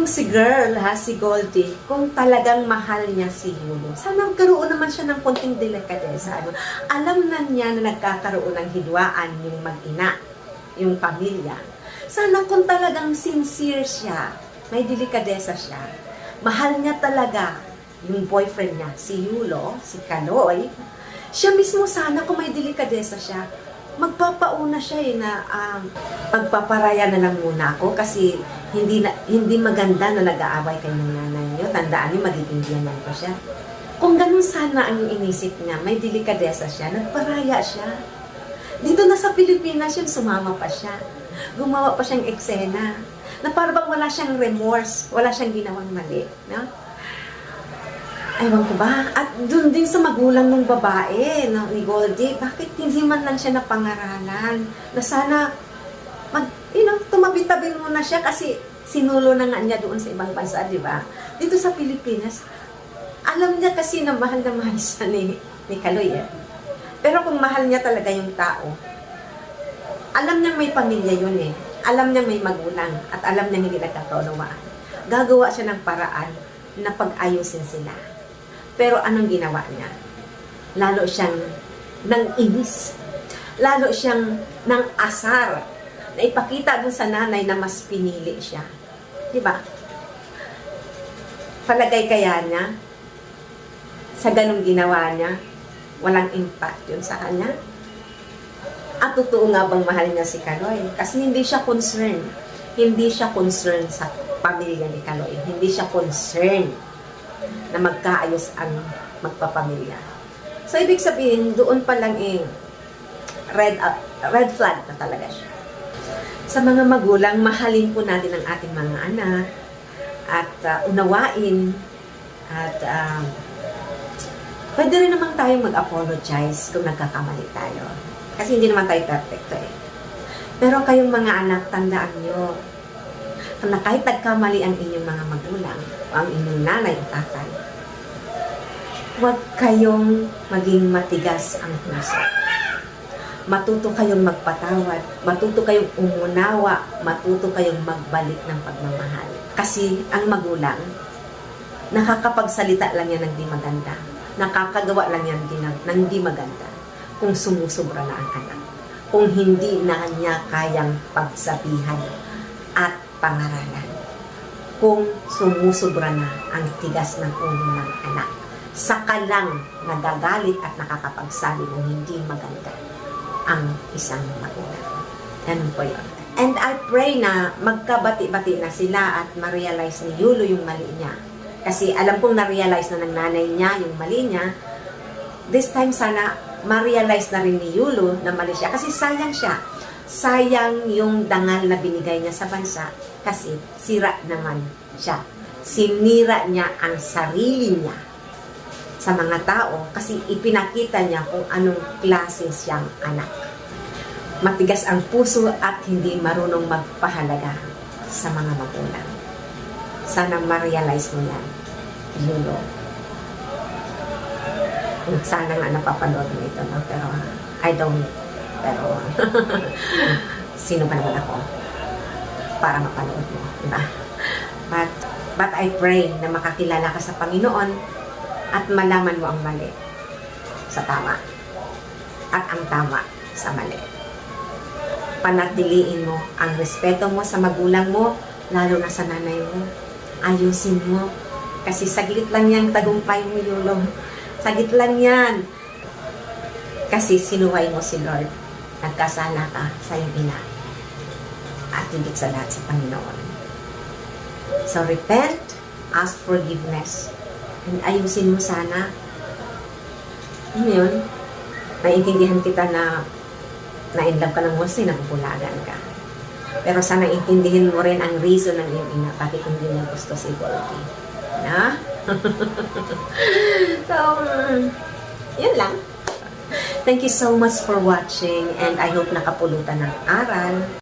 si girl, ha, si Goldie, kung talagang mahal niya si Yulo, sana magkaroon naman siya ng konting delikadesa. Ano? Alam na niya na nagkakaroon ng hidwaan yung mag-ina, yung pamilya. Sana kung talagang sincere siya, may delikadesa siya, mahal niya talaga yung boyfriend niya, si Yulo, si Kaloy, siya mismo sana kung may delikadesa siya, magpapauna siya na pagpaparaya na lang muna ako kasi hindi maganda na nag-aaway kayo ng nanay niyo. Tandaan niyo, magiging biyanan ko siya. Kung ganun sana ang inisip niya, may delikadesa siya, nagparaya siya. Dito na sa Pilipinas yun, sumama pa siya. Gumawa pa siyang eksena na parang wala siyang remorse, wala siyang ginawang mali. No? Ewan ko ba? At dun din sa magulang ng babae, no, ni Goldie, bakit hindi man lang siya napangaralan? Na sana, tumabi-tabi muna siya kasi sinulo na nga niya doon sa ibang bansa, di ba? Dito sa Pilipinas, alam niya kasi na mahal siya ni Kaloy. Pero kung mahal niya talaga yung tao, alam niya may pamilya yun eh. Alam niya may magulang at alam niya hindi nagkakaunawaan. Gagawa siya ng paraan na pag-ayusin sila. Pero anong ginawa niya? Lalo siyang nang inis. Lalo siyang nang asar. Na ipakita dun sa nanay na mas pinili siya. Diba? Palagay kaya niya, sa ganong ginawa niya, walang impact yun sa kanya? At totoo nga bang mahal niya si Kaloy? Kasi hindi siya concerned. Hindi siya concerned sa pamilya ni Kaloy. Hindi siya concerned na magkaayos ang magpapamilya. So, ibig sabihin, doon pa lang red flag na talaga siya. Sa mga magulang, mahalin po natin ang ating mga anak at unawain at pwede rin naman tayong mag-apologize kung nagkakamali tayo. Kasi hindi naman tayo perfecto eh. Pero kayong mga anak, tandaan nyo, na kahit nagkamali ang inyong mga magulang o ang inyong nanay o tatay, huwag kayong maging matigas ang puso. Matuto kayong magpatawad, matuto kayong umunawa, matuto kayong magbalik ng pagmamahal. Kasi ang magulang, nakakapagsalita lang yan ng di maganda. Nakakagawa lang yan ng di maganda kung sumusubra na ang anak. Kung hindi na niya kayang pagsabihan at pangaralan. Kung sumusubra na ang tigas ng ulo ng anak. Saka lang nagagalit at nakakapagsabi ng hindi maganda ang isang magulang. Ganun po yun. And I pray na magkabati-bati na sila at ma-realize ni Yulo yung mali niya. Kasi alam kong na-realize na ng nanay niya yung mali niya. This time sana ma-realize na rin ni Yulo na mali siya. Kasi sayang siya. Sayang yung dangal na binigay niya sa bansa kasi sira naman siya. Sinira niya ang sarili niya sa mga tao kasi ipinakita niya kung anong klase siyang anak. Matigas ang puso at hindi marunong magpahalaga sa mga magulang. Sana ma-realize mo yan, Yulo. Sana nga napapanood mo ito, no? Pero I don't. Pero sino ba naman ako para mapanood mo, diba? But I pray na makakilala ka sa Panginoon at malaman mo ang mali sa tama at ang tama sa mali. Panatiliin mo ang respeto mo sa magulang mo, lalo na sa nanay mo. Ayusin mo kasi saglit lang yan tagumpay mo, Yulo. Saglit lang yan kasi sinuway mo si Lord. Nagkasala ka sa iyong ina at higit sa lahat sa Panginoon. So repent, ask forgiveness, and ayusin mo sana. Ano yun? Naiintindihan kita na na-inlove ka ng Mose, nabubulagan ka. Pero sana intindihin mo rin ang reason ng iyong ina bakit hindi niya gusto si Goldie. Na? So, yun lang. Thank you so much for watching and I hope nakapulutan ng aral.